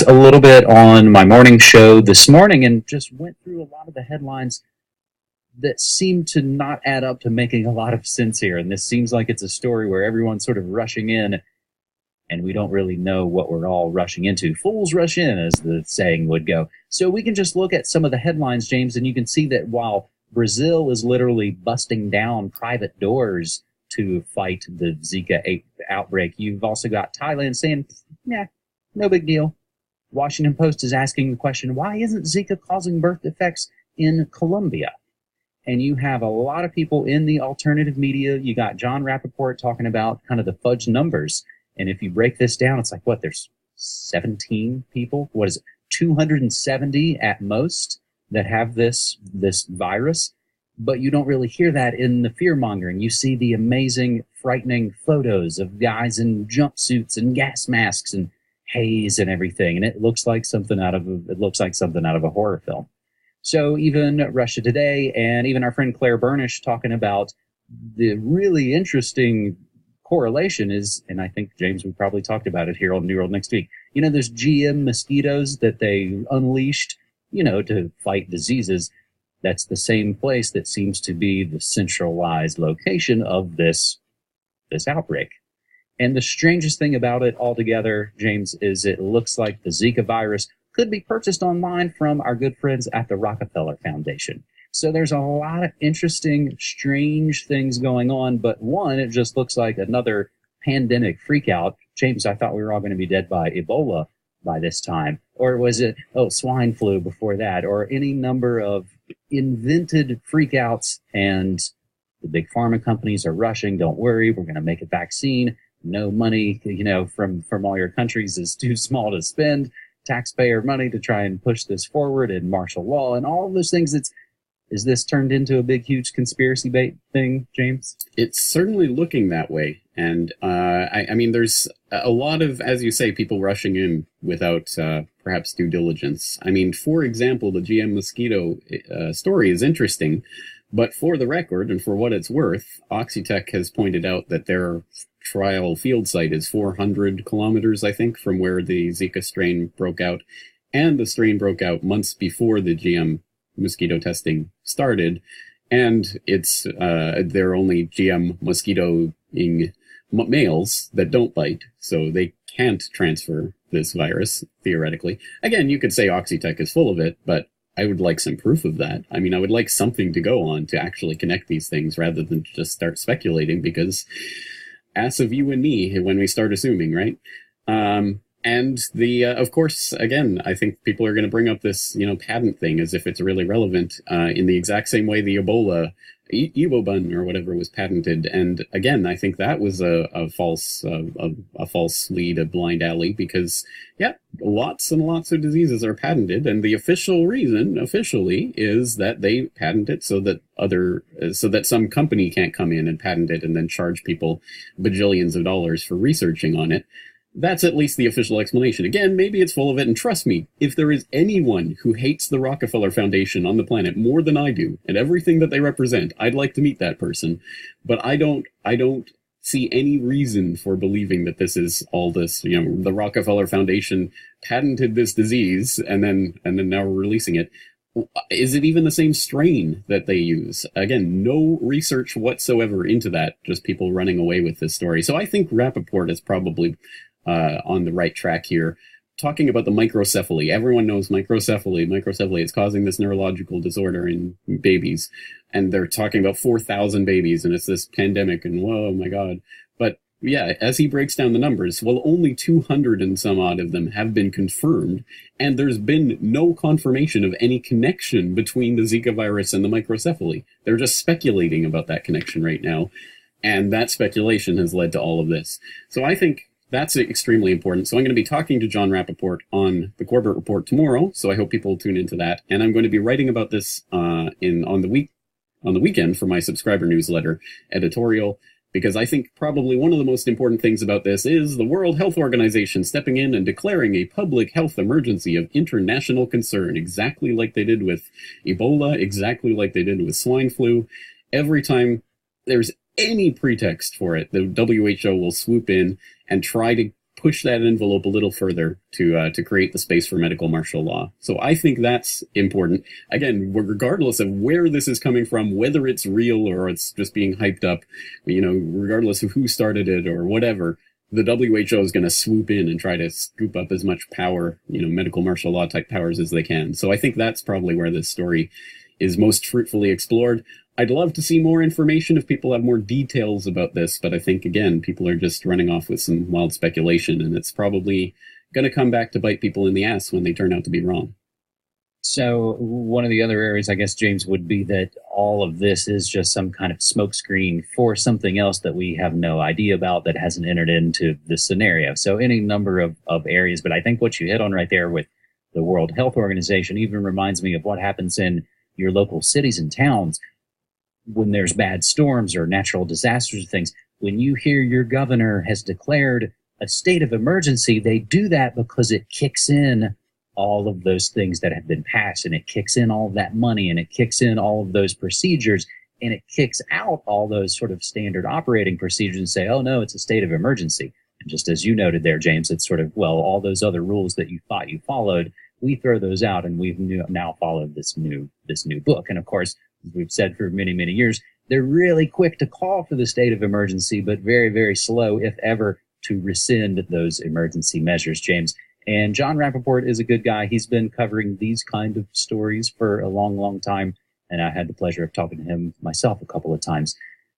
a little bit on my morning show this morning and just went through a lot of the headlines that seem to not add up to making a lot of sense here. And this seems like it's a story where everyone's sort of rushing in and we don't really know what we're all rushing into. Fools rush in, as the saying would go. So we can just look at some of the headlines, James, and you can see that while Brazil is literally busting down private doors to fight the Zika outbreak, you've also got Thailand saying, yeah, no big deal. Washington Post is asking the question, why isn't Zika causing birth defects in Colombia? And you have a lot of people in the alternative media. You got John Rappaport talking about kind of the fudge numbers. And if you break this down, it's like, what, there's 17 people? What is it, 270 at most that have this virus? But you don't really hear that in the fear-mongering. You see the amazing, frightening photos of guys in jumpsuits and gas masks and haze and everything. And it looks like something out of a horror film. So even Russia Today and even our friend Claire Burnish talking about the really interesting correlation is, and I think, James, we probably talked about it here on New World next week, you know, those GM mosquitoes that they unleashed, you know, to fight diseases. That's the same place that seems to be the centralized location of this outbreak. And the strangest thing about it altogether, James, is it looks like the Zika virus could be purchased online from our good friends at the Rockefeller Foundation. So there's a lot of interesting, strange things going on. But one, it just looks like another pandemic freakout. James, I thought we were all going to be dead by Ebola by this time. Or was it, swine flu before that? Or any number of invented freakouts. And the big pharma companies are rushing. Don't worry, we're going to make a vaccine. No money, you know, from all your countries is too small to spend taxpayer money to try and push this forward, and martial law and all of those things. Is this turned into a big, huge conspiracy bait thing, James? It's certainly looking that way. And I mean, there's a lot of, as you say, people rushing in without perhaps due diligence. I mean, for example, the GM mosquito story is interesting. But for the record, and for what it's worth, Oxitec has pointed out that their trial field site is 400 kilometers, I think, from where the Zika strain broke out. And the strain broke out months before the GM mosquito testing started. And it's they're only GM mosquitoing males that don't bite, so they can't transfer this virus, theoretically. Again, you could say Oxitec is full of it, but I would like some proof of that. I mean, I would like something to go on to actually connect these things rather than just start speculating, because ass of you and me when we start assuming, right? And the, of course, again, I think people are going to bring up this, you know, patent thing as if it's really relevant, in the exact same way the Ebola, Evobun or whatever was patented. And again, I think that was a false lead, a blind alley, because yeah, lots and lots of diseases are patented. And the official reason officially is that they patent it so that some company can't come in and patent it and then charge people bajillions of dollars for researching on it. That's at least the official explanation. Again, maybe it's full of it, and trust me, if there is anyone who hates the Rockefeller Foundation on the planet more than I do, and everything that they represent, I'd like to meet that person. But I don't see any reason for believing that this is all this, you know, the Rockefeller Foundation patented this disease, and then now we're releasing it. Is it even the same strain that they use? Again, no research whatsoever into that, just people running away with this story. So I think Rappaport is probably on the right track here. Talking about the microcephaly. Everyone knows microcephaly. Microcephaly is causing this neurological disorder in babies. And they're talking about 4,000 babies, and it's this pandemic, and whoa, my God. But yeah, as he breaks down the numbers, well, only 200 and some odd of them have been confirmed, and there's been no confirmation of any connection between the Zika virus and the microcephaly. They're just speculating about that connection right now, and that speculation has led to all of this. So I think that's extremely important. So I'm going to be talking to John Rappaport on the Corbett Report tomorrow, so I hope people tune into that. And I'm going to be writing about this on the weekend for my subscriber newsletter editorial, because I think probably one of the most important things about this is the World Health Organization stepping in and declaring a public health emergency of international concern, exactly like they did with Ebola, exactly like they did with swine flu. Every time there's any pretext for it, the WHO will swoop in and try to push that envelope a little further to create the space for medical martial law. So I think that's important. Again, regardless of where this is coming from, whether it's real or it's just being hyped up, regardless of who started it or whatever, the WHO is going to swoop in and try to scoop up as much power, medical martial law type powers as they can. So I think that's probably where this story is most fruitfully explored. I'd love to see more information if people have more details about this, but I think, again, people are just running off with some wild speculation, and it's probably going to come back to bite people in the ass when they turn out to be wrong. So one of the other areas, I guess, James, would be that all of this is just some kind of smokescreen for something else that we have no idea about that hasn't entered into the scenario. So any number of areas, but I think what you hit on right there with the World Health Organization even reminds me of what happens in your local cities and towns when there's bad storms or natural disasters or things. When you hear your governor has declared a state of emergency, they do that because it kicks in all of those things that have been passed, and it kicks in all of that money, and it kicks in all of those procedures, and it kicks out all those sort of standard operating procedures and say, oh no, it's a state of emergency. And just as you noted there, James, it's sort of, well, all those other rules that you thought you followed, we throw those out, and we've now followed this new book. And of course, as we've said for many, many years, they're really quick to call for the state of emergency, but very, very slow, if ever, to rescind those emergency measures, James. And John Rappaport is a good guy. He's been covering these kind of stories for a long, long time, and I had the pleasure of talking to him myself a couple of times.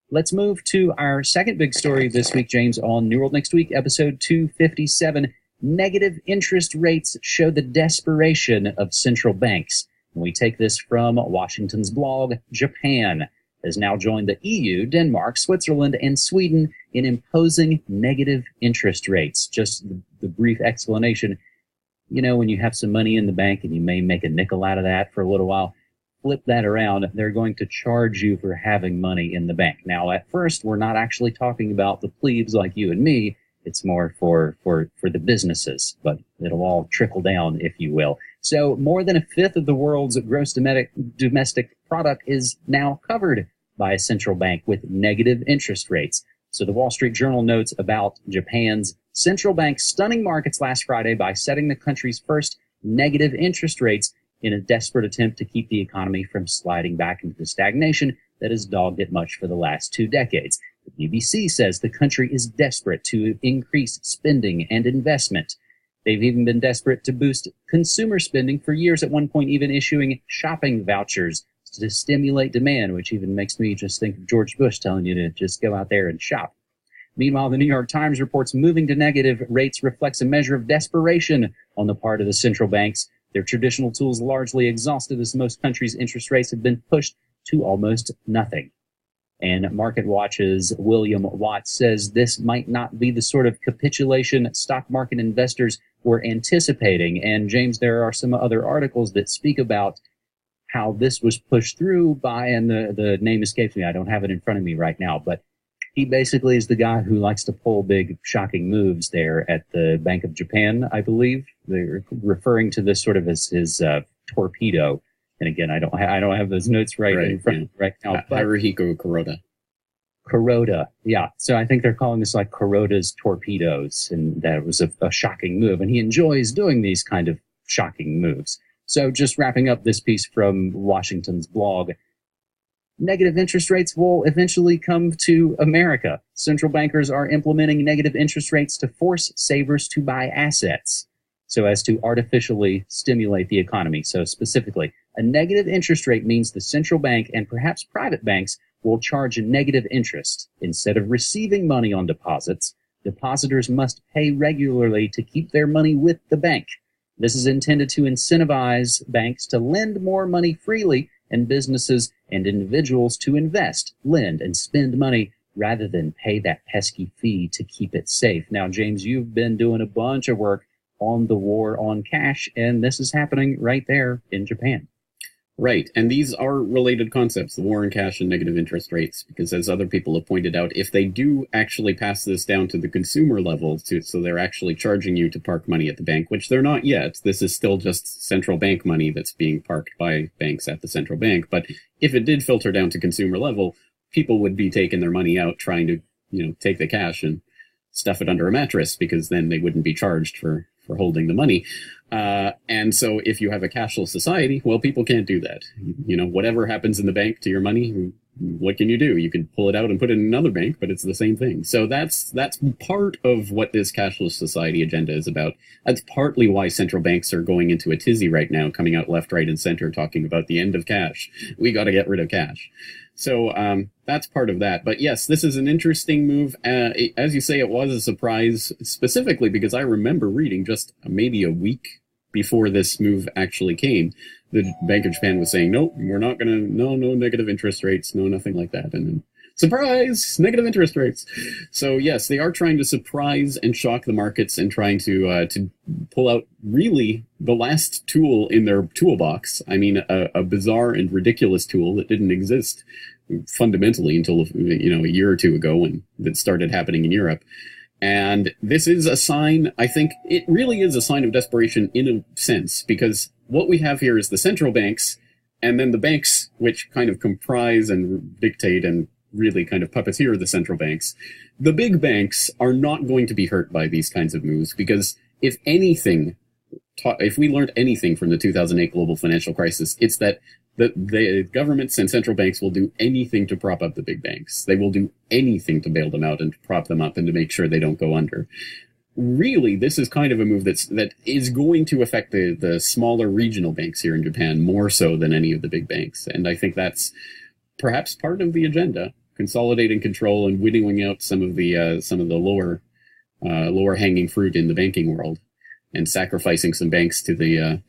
Let's move to our second big story this week, James, on New World Next Week, episode 257. Negative interest rates show the desperation of central banks. And we take this from Washington's blog. Japan has now joined the EU, Denmark, Switzerland, and Sweden in imposing negative interest rates. Just the brief explanation, when you have some money in the bank and you may make a nickel out of that for a little while, flip that around, they're going to charge you for having money in the bank. Now, at first, we're not actually talking about the plebes like you and me. It's more for the businesses, but it'll all trickle down, if you will. So more than a fifth of the world's gross domestic product is now covered by a central bank with negative interest rates. So the Wall Street Journal notes about Japan's central bank stunning markets last Friday by setting the country's first negative interest rates in a desperate attempt to keep the economy from sliding back into the stagnation that has dogged it much for the last 2 decades. The BBC says the country is desperate to increase spending and investment. They've even been desperate to boost consumer spending for years, at one point even issuing shopping vouchers to stimulate demand, which even makes me just think of George Bush telling you to just go out there and shop. Meanwhile, the New York Times reports moving to negative rates reflects a measure of desperation on the part of the central banks. Their traditional tools largely exhausted as most countries' interest rates have been pushed to almost nothing. And Market Watch's William Watts says this might not be the sort of capitulation stock market investors were anticipating. And James, there are some other articles that speak about how this was pushed through by, and the name escapes me, I don't have it in front of me right now, but he basically is the guy who likes to pull big, shocking moves there at the Bank of Japan, I believe. They're referring to this sort of as his torpedo. And again, I don't have those notes right in front of me right now. Haruhiko Kuroda. Kuroda, yeah. So I think they're calling this like Kuroda's torpedoes, and that was a shocking move. And he enjoys doing these kind of shocking moves. So just wrapping up this piece from Washington's blog, negative interest rates will eventually come to America. Central bankers are implementing negative interest rates to force savers to buy assets so as to artificially stimulate the economy. So specifically, a negative interest rate means the central bank and perhaps private banks will charge a negative interest. Instead of receiving money on deposits, depositors must pay regularly to keep their money with the bank. This is intended to incentivize banks to lend more money freely and businesses and individuals to invest, lend, and spend money rather than pay that pesky fee to keep it safe. Now, James, you've been doing a bunch of work on the war on cash, and this is happening right there in Japan. Right, and these are related concepts, the war on cash and negative interest rates, because as other people have pointed out, if they do actually pass this down to the consumer level, so they're actually charging you to park money at the bank, which they're not yet. This is still just central bank money that's being parked by banks at the central bank. But if it did filter down to consumer level, people would be taking their money out, trying to, take the cash and stuff it under a mattress, because then they wouldn't be charged for holding the money. And so if you have a cashless society, well, people can't do that. You know, whatever happens in the bank to your money, what can you do? You can pull it out and put it in another bank, but it's the same thing. So that's part of what this cashless society agenda is about. That's partly why central banks are going into a tizzy right now, coming out left, right, and center, talking about the end of cash. We got to get rid of cash. So that's part of that. But yes, this is an interesting move. As you say, it was a surprise, specifically because I remember reading just maybe a week before this move actually came, the Bank of Japan was saying, nope, we're not going to, no negative interest rates, no nothing like that. And then, surprise, negative interest rates. So yes, they are trying to surprise and shock the markets and trying to pull out really the last tool in their toolbox. I mean, a bizarre and ridiculous tool that didn't exist fundamentally until, you know, a year or two ago when that started happening in Europe. And this is a sign, I think it really is a sign of desperation in a sense, because what we have here is the central banks and then the banks which kind of comprise and dictate and really kind of puppeteer the central banks. The big banks are not going to be hurt by these kinds of moves, because if anything, if we learned anything from the 2008 global financial crisis, it's that the governments and central banks will do anything to prop up the big banks. They will do anything to bail them out and to prop them up and to make sure they don't go under. Really, this is kind of a move that is going to affect the smaller regional banks here in Japan more so than any of the big banks. And I think that's perhaps part of the agenda, consolidating control and winnowing out some of the lower hanging fruit in the banking world, and sacrificing some banks to the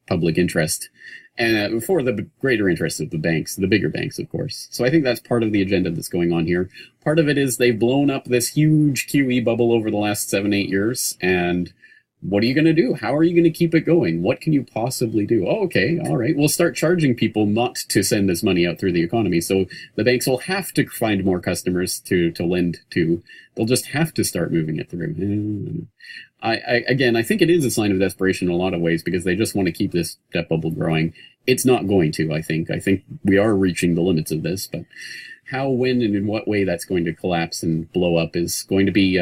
public interest. And for the greater interest of the banks, the bigger banks, of course. So I think that's part of the agenda that's going on here. Part of it is they've blown up this huge QE bubble over the last 7-8 years. And what are you going to do? How are you going to keep it going? What can you possibly do? Oh, okay, all right. We'll start charging people not to send this money out through the economy. So the banks will have to find more customers to lend to. They'll just have to start moving it through. I think it is a sign of desperation in a lot of ways, because they just want to keep this debt bubble growing. It's not going to, I think. I think we are reaching the limits of this, but how, when, and in what way that's going to collapse and blow up is going to be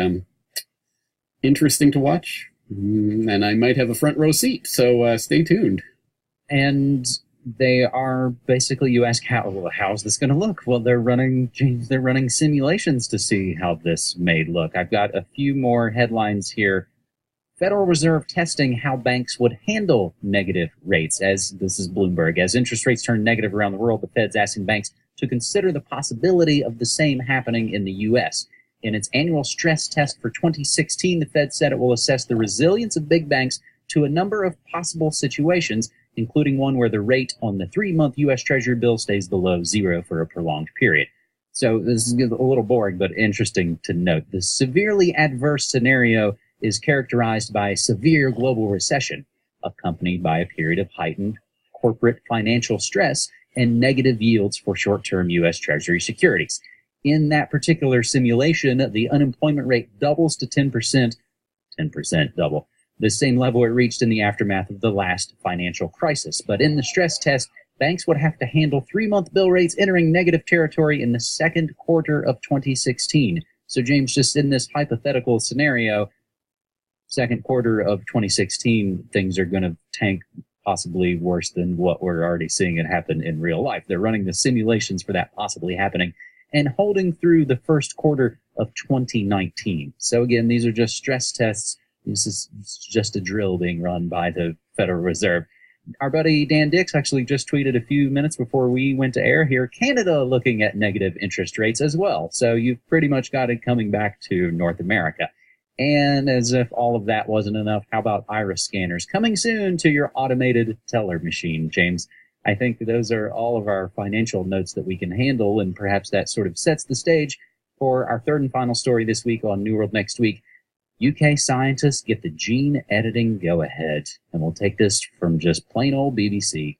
interesting to watch. And I might have a front row seat, so stay tuned. And they are basically, you ask how's this going to look? Well, they're running simulations to see how this may look. I've got a few more headlines here. Federal Reserve testing how banks would handle negative rates. As this is Bloomberg, as interest rates turn negative around the world, the Fed's asking banks to consider the possibility of the same happening in the U.S. In its annual stress test for 2016, the Fed said it will assess the resilience of big banks to a number of possible situations, including one where the rate on the 3-month U.S. Treasury bill stays below zero for a prolonged period. So this is a little boring, but interesting to note. The severely adverse scenario is characterized by severe global recession, accompanied by a period of heightened corporate financial stress and negative yields for short-term U.S. Treasury securities. In that particular simulation, the unemployment rate doubles to 10%, 10% double, the same level it reached in the aftermath of the last financial crisis. But in the stress test, banks would have to handle 3-month bill rates entering negative territory in the second quarter of 2016. So, James, just in this hypothetical scenario, second quarter of 2016, things are going to tank possibly worse than what we're already seeing it happen in real life. They're running the simulations for that possibly happening and holding through the first quarter of 2019. So again, these are just stress tests. This is just a drill being run by the Federal Reserve. Our buddy Dan Dix actually just tweeted a few minutes before we went to air here, Canada looking at negative interest rates as well. So you've pretty much got it coming back to North America. And as if all of that wasn't enough, how about iris scanners coming soon to your automated teller machine, James? I think those are all of our financial notes that we can handle, and perhaps that sort of sets the stage for our third and final story this week on New World Next Week. UK scientists get the gene editing go-ahead, and we'll take this from just plain old BBC.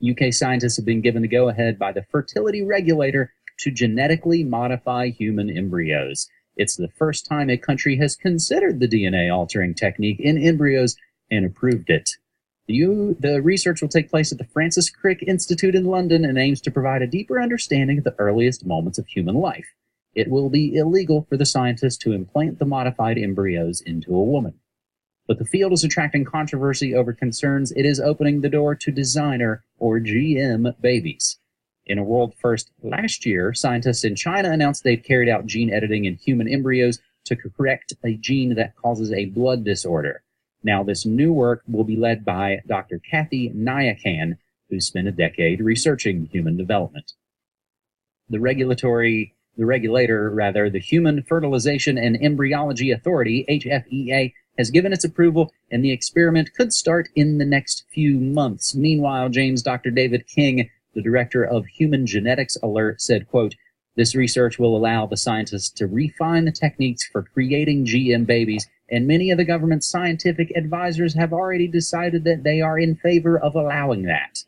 UK scientists have been given the go-ahead by the fertility regulator to genetically modify human embryos. It's the first time a country has considered the DNA-altering technique in embryos and approved it. The research will take place at the Francis Crick Institute in London and aims to provide a deeper understanding of the earliest moments of human life. it will be illegal for the scientists to implant the modified embryos into a woman. But the field is attracting controversy over concerns it is opening the door to designer or GM babies. In a world first last year, scientists in China announced they'd carried out gene editing in human embryos to correct a gene that causes a blood disorder. Now, this new work will be led by Dr. Kathy Nyakan, who spent a decade researching human development. The Human Fertilization and Embryology Authority, HFEA, has given its approval, and the experiment could start in the next few months. Meanwhile, Dr. David King, the director of Human Genetics Alert, said, quote, "This research will allow the scientists to refine the techniques for creating GM babies, and many of the government's scientific advisors have already decided that they are in favor of allowing that."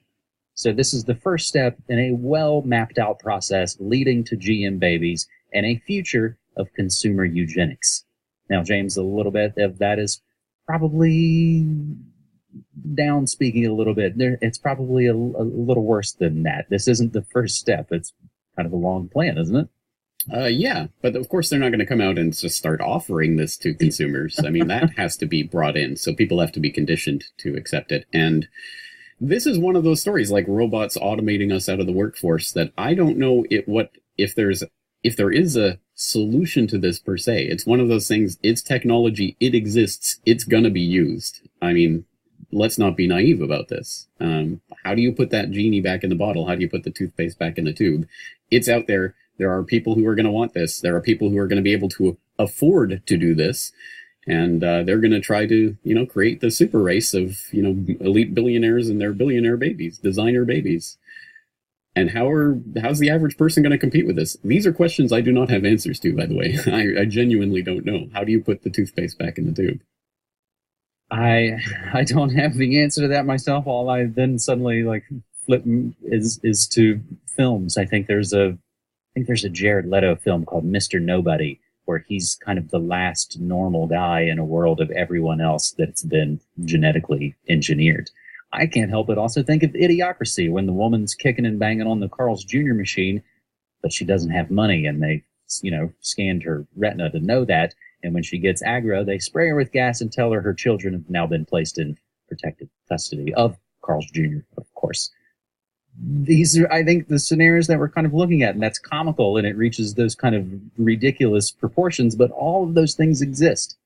So this is the first step in a well-mapped-out process leading to GM babies and a future of consumer eugenics. Now, James, a little bit of that is probably down speaking a little bit. It's probably a little worse than that. This isn't the first step. It's kind of a long plan, isn't it? Yeah, but of course they're not going to come out and just start offering this to consumers. I mean, that has to be brought in, so people have to be conditioned to accept it. And this is one of those stories, like robots automating us out of the workforce, that I don't know if there is a solution to this per se. It's one of those things, it's technology, it exists, it's going to be used. I mean, let's not be naive about this. How do you put that genie back in the bottle? How do you put the toothpaste back in the tube? It's out there. There are people who are going to want this. There are people who are going to be able to afford to do this. And they're going to try to, create the super race of, elite billionaires and their billionaire babies, designer babies. And how's the average person going to compete with this? These are questions I do not have answers to, by the way. I genuinely don't know. How do you put the toothpaste back in the tube? I don't have the answer to that myself. All I then suddenly flip is to films. I think there's a Jared Leto film called Mr. Nobody, where he's kind of the last normal guy in a world of everyone else that's been genetically engineered. I can't help but also think of Idiocracy, when the woman's kicking and banging on the Carl's Jr. machine, but she doesn't have money, and they, scanned her retina to know that. And when she gets aggro, they spray her with gas and tell her children have now been placed in protective custody of Carl's Jr., of course. These are, I think, the scenarios that we're kind of looking at, and that's comical, and it reaches those kind of ridiculous proportions, but all of those things exist.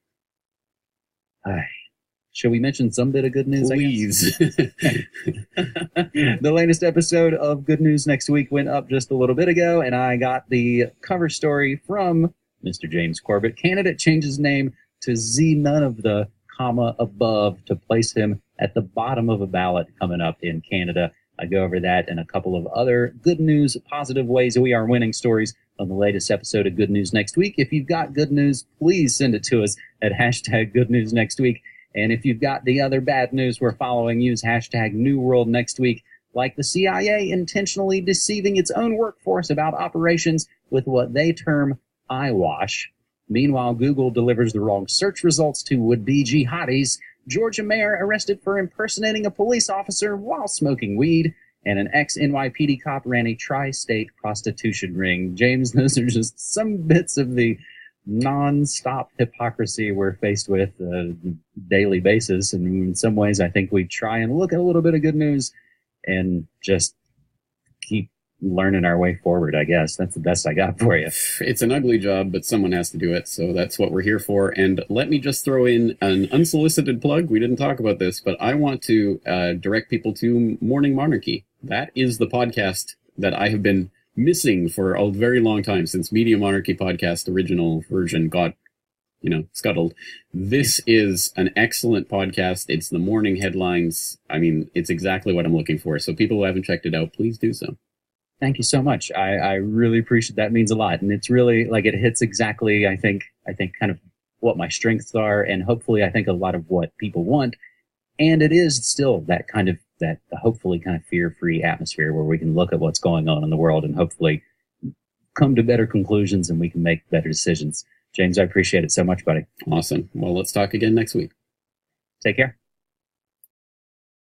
Shall we mention some bit of good news? Please. The latest episode of Good News Next Week went up just a little bit ago, and I got the cover story from Mr. James Corbett. Candidate changes name to Znoneofthe, above, to place him at the bottom of a ballot coming up in Canada. I go over that and a couple of other good news, positive ways we are winning stories on the latest episode of Good News Next Week. If you've got good news, please send it to us at hashtag Good News Next Week. And if you've got the other bad news we're following, use hashtag New World Next Week, like the CIA intentionally deceiving its own workforce about operations with what they term Eyewash. Meanwhile, Google delivers the wrong search results to would-be jihadis. Georgia mayor arrested for impersonating a police officer while smoking weed. And an ex-NYPD cop ran a tri-state prostitution ring. James, those are just some bits of the non-stop hypocrisy we're faced with on a daily basis. And in some ways, I think we try and look at a little bit of good news and just keep learning our way forward, I guess. That's the best I got for you. It's an ugly job, but someone has to do it, so that's what we're here for. And let me just throw in an unsolicited plug. We didn't talk about this, but I want to direct people to Morning Monarchy. That is the podcast that I have been missing for a very long time, since Media Monarchy podcast original version got, scuttled. This is an excellent podcast. It's the morning headlines. I mean, it's exactly what I'm looking for. So people who haven't checked it out, please do so. Thank you so much. I really appreciate that. It means a lot. And it's really it hits exactly, I think kind of what my strengths are, and hopefully I think a lot of what people want. And it is still that hopefully kind of fear-free atmosphere where we can look at what's going on in the world and hopefully come to better conclusions, and we can make better decisions. James, I appreciate it so much, buddy. Awesome. Well, let's talk again next week. Take care.